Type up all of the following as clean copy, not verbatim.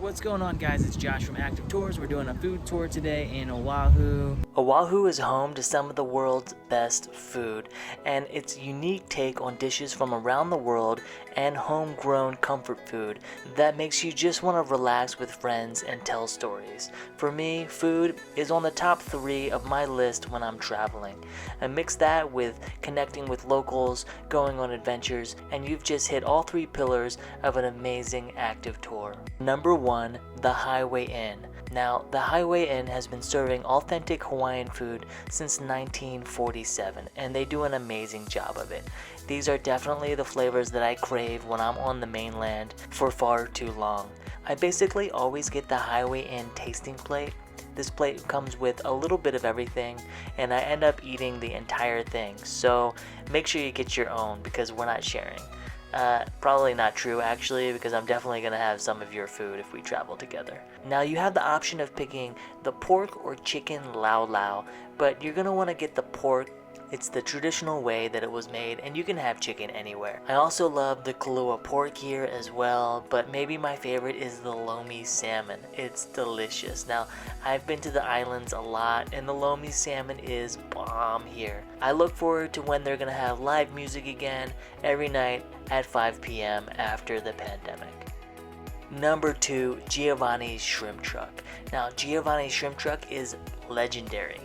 What's going on, guys? It's Josh from Active Tours. We're doing a food tour today in Oahu. Oahu is home to some of the world's best food, and its unique take on dishes from around the world and homegrown comfort food that makes you just want to relax with friends and tell stories. For me, food is on the top 3 of my list when I'm traveling. I mix that with connecting with locals, going on adventures, and you've just hit all 3 pillars of an amazing active tour. Number 1, the Highway Inn. Now, the Highway Inn has been serving authentic Hawaiian food since 1947, and they do an amazing job of it. These are definitely the flavors that I crave when I'm on the mainland for far too long. I basically always get the Highway Inn tasting plate. This plate comes with a little bit of everything, and I end up eating the entire thing, so make sure you get your own because we're not sharing. Probably not true actually, because I'm definitely going to have some of your food if we travel together. Now you have the option of picking the pork or chicken lau lau, but you're going to want to get the pork. It's the traditional way that it was made, and you can have chicken anywhere. I also love the Kalua pork here as well, but maybe my favorite is the lomi salmon. It's delicious. Now, I've been to the islands a lot, and the lomi salmon is bomb here. I look forward to when they're gonna have live music again every night at 5 p.m. after the pandemic. Number 2, Giovanni's Shrimp Truck. Now, Giovanni's Shrimp Truck is legendary,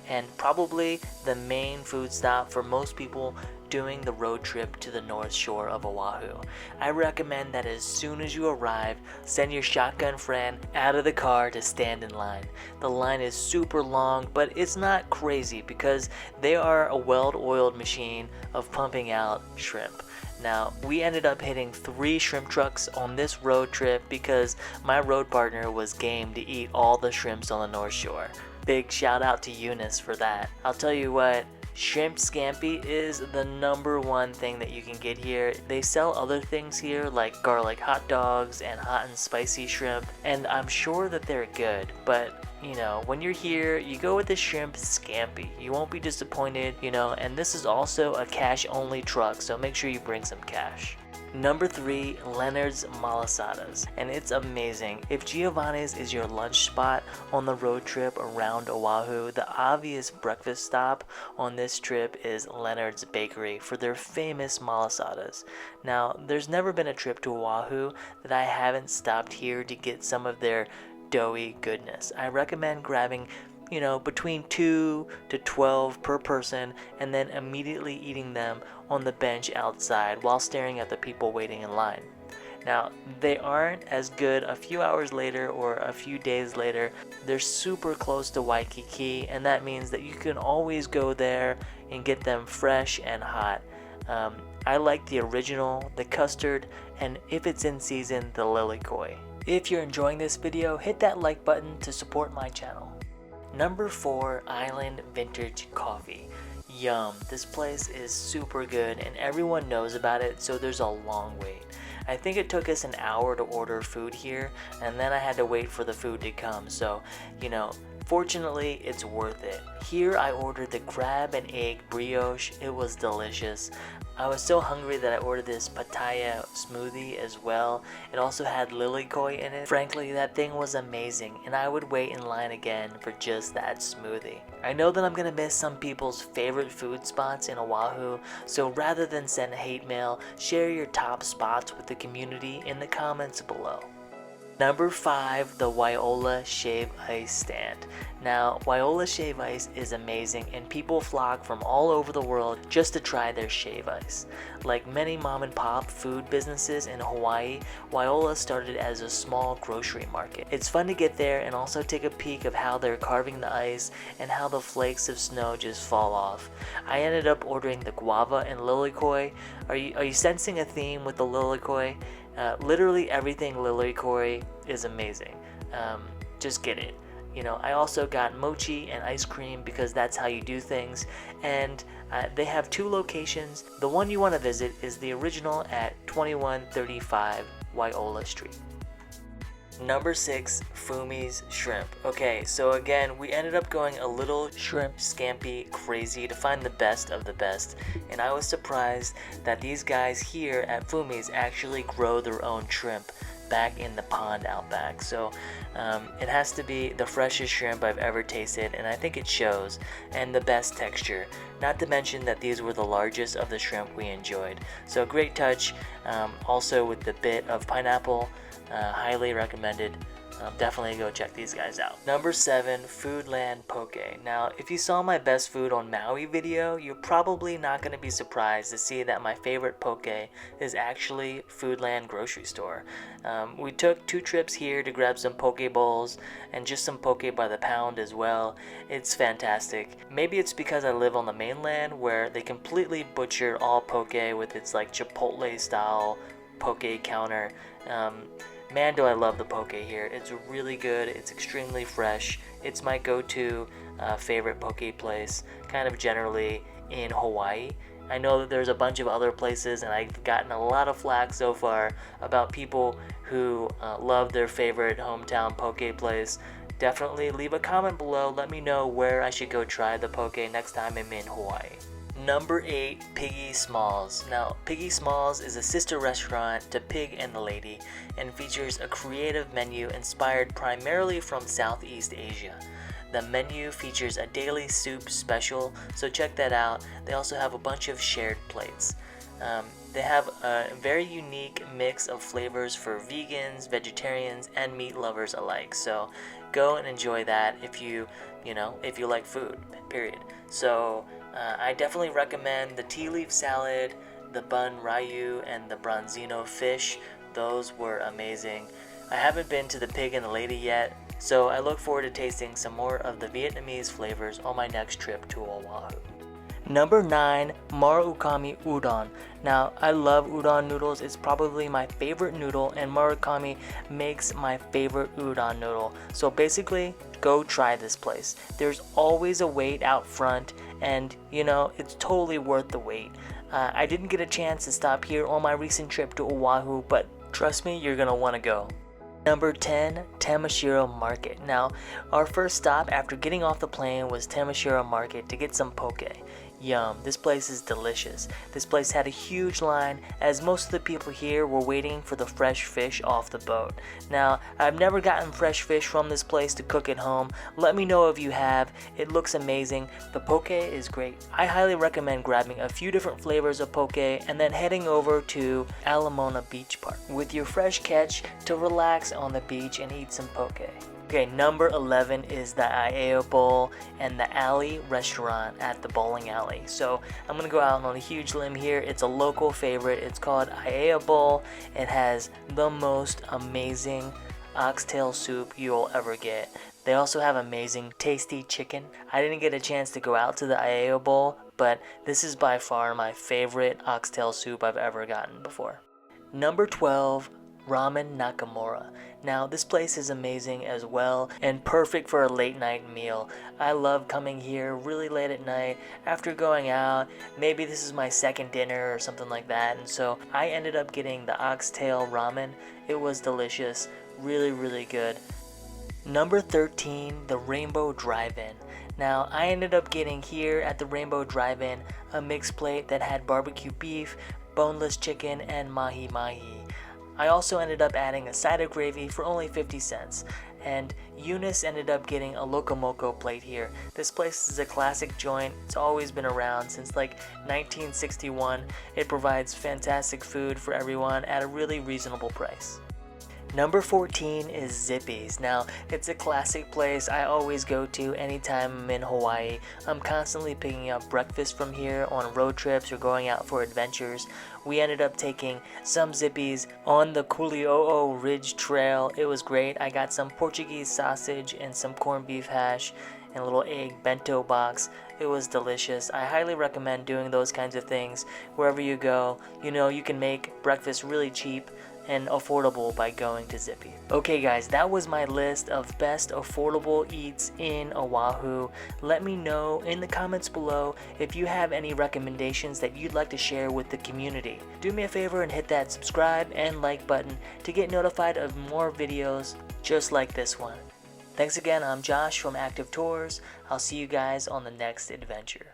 and probably the main food stop for most people doing the road trip to the North Shore of Oahu. I recommend that as soon as you arrive, send your shotgun friend out of the car to stand in line. The line is super long, but it's not crazy because they are a well-oiled machine of pumping out shrimp. Now, we ended up hitting 3 shrimp trucks on this road trip because my road partner was game to eat all the shrimps on the North Shore. Big shout out to Eunice for that. I'll tell you what, shrimp scampi is the number 1 thing that you can get here. They sell other things here like garlic hot dogs and hot and spicy shrimp, and I'm sure that they're good, but you know, when you're here, you go with the shrimp scampi. You won't be disappointed, you know, and this is also a cash only truck, so make sure you bring some cash. Number 3, Leonard's Malasadas, and it's amazing. If Giovanni's is your lunch spot on the road trip around Oahu, the obvious breakfast stop on this trip is Leonard's Bakery for their famous malasadas. Now, there's never been a trip to Oahu that I haven't stopped here to get some of their doughy goodness. I recommend grabbing between 2 to 12 per person, and then immediately eating them on the bench outside while staring at the people waiting in line. Now, they aren't as good a few hours later or a few days later. They're super close to Waikiki, and that means that you can always go there and get them fresh and hot. I like the original, the custard, and if it's in season, the lilikoi. If you're enjoying this video, hit that like button to support my channel. Number 4, Island Vintage Coffee. Yum, this place is super good and everyone knows about it, so there's a long wait. I think it took us an hour to order food here, and then I had to wait for the food to come, so fortunately it's worth it. Here I ordered the crab and egg brioche. It was delicious. I was so hungry that I ordered this papaya smoothie as well. It also had lilikoi in it. Frankly, that thing was amazing, and I would wait in line again for just that smoothie. I know that I'm gonna miss some people's favorite food spots in Oahu, so rather than send hate mail, share your top spots with the community in the comments below. Number 5, the Waiola Shave Ice stand. Now, Waiola Shave Ice is amazing, and people flock from all over the world just to try their shave ice. Like many mom and pop food businesses in Hawaii, Waiola started as a small grocery market. It's fun to get there and also take a peek of how they're carving the ice and how the flakes of snow just fall off. I ended up ordering the guava and lilikoi. Are you sensing a theme with the lilikoi? Literally everything lilikoi is amazing. Just get it. I also got mochi and ice cream because that's how you do things, and they have 2 locations. The one you want to visit is the original at 2135 Waiola Street. Number 6, Fumi's Shrimp. Okay, so again, we ended up going a little shrimp scampi crazy to find the best of the best, and I was surprised that these guys here at Fumi's actually grow their own shrimp. back in the pond out back. So it has to be the freshest shrimp I've ever tasted, and I think it shows, and the best texture. Not to mention that these were the largest of the shrimp we enjoyed. So great touch, also with the bit of pineapple, highly recommended. Definitely go check these guys out. Number 7, Foodland Poke. Now, if you saw my best food on Maui video, you're probably not going to be surprised to see that my favorite poke is actually Foodland grocery store. We took 2 trips here to grab some poke bowls and just some poke by the pound as well. It's fantastic. Maybe it's because I live on the mainland where they completely butchered all poke with its like Chipotle style poke counter. Man, do I love the poke here. It's really good. It's extremely fresh. It's my go-to favorite poke place, kind of generally in Hawaii. I know that there's a bunch of other places, and I've gotten a lot of flack so far about people who love their favorite hometown poke place. Definitely leave a comment below. Let me know where I should go try the poke next time I'm in Hawaii. Number 8, Piggy Smalls. Now, Piggy Smalls is a sister restaurant to Pig and the Lady and features a creative menu inspired primarily from Southeast Asia. The menu features a daily soup special, so check that out. They also have a bunch of shared plates. They have a very unique mix of flavors for vegans, vegetarians, and meat lovers alike. So go and enjoy that if you like food, period. So I definitely recommend the tea leaf salad, the bun ryu, and the bronzino fish. Those were amazing. I haven't been to the Pig and the Lady yet, so I look forward to tasting some more of the Vietnamese flavors on my next trip to Oahu. Number 9, Marukame Udon. Now, I love udon noodles. It's probably my favorite noodle, and Murakami makes my favorite udon noodle. So basically, go try this place. There's always a wait out front, and it's totally worth the wait. I didn't get a chance to stop here on my recent trip to Oahu, but trust me, you're gonna want to go. Number 10, Tamashiro Market. Now, our first stop after getting off the plane was Tamashiro Market to get some poke. Yum, this place is delicious. This place had a huge line as most of the people here were waiting for the fresh fish off the boat. Now, I've never gotten fresh fish from this place to cook at home. Let me know if you have. It looks amazing. The poke is great. I highly recommend grabbing a few different flavors of poke and then heading over to Alamona Beach Park with your fresh catch to relax on the beach and eat some poke. Okay, number 11 is the Aiea Bowl and the Alley restaurant at the bowling alley. So I'm gonna go out on a huge limb here. It's a local favorite. It's called Aiea Bowl. It has the most amazing oxtail soup you'll ever get. They also have amazing tasty chicken. I didn't get a chance to go out to the Aiea Bowl, but this is by far my favorite oxtail soup I've ever gotten before. Number 12, Ramen Nakamura. Now, this place is amazing as well and perfect for a late night meal. I love coming here really late at night after going out. Maybe this is my second dinner or something like that, and so I ended up getting the oxtail ramen. It was delicious, really, really good. Number 13, the Rainbow Drive-In. Now, I ended up getting here at the Rainbow Drive-In a mixed plate that had barbecue beef, boneless chicken, and mahi-mahi. I also ended up adding a side of gravy for only 50 cents. And Eunice ended up getting a locomoco plate here. This place is a classic joint. It's always been around since like 1961. It provides fantastic food for everyone at a really reasonable price. Number 14 is Zippys. Now, it's a classic place I always go to anytime I'm in Hawaii. I'm constantly picking up breakfast from here on road trips or going out for adventures. We ended up taking some Zippys on the Kuli'o'o Ridge Trail. It was great. I got some Portuguese sausage and some corned beef hash and a little egg bento box. It was delicious. I highly recommend doing those kinds of things wherever you go. You can make breakfast really cheap and affordable by going to Zippy. Okay guys, that was my list of best affordable eats in Oahu. Let me know in the comments below if you have any recommendations that you'd like to share with the community. Do me a favor and hit that subscribe and like button to get notified of more videos just like this one. Thanks again, I'm Josh from Active Tours. I'll see you guys on the next adventure.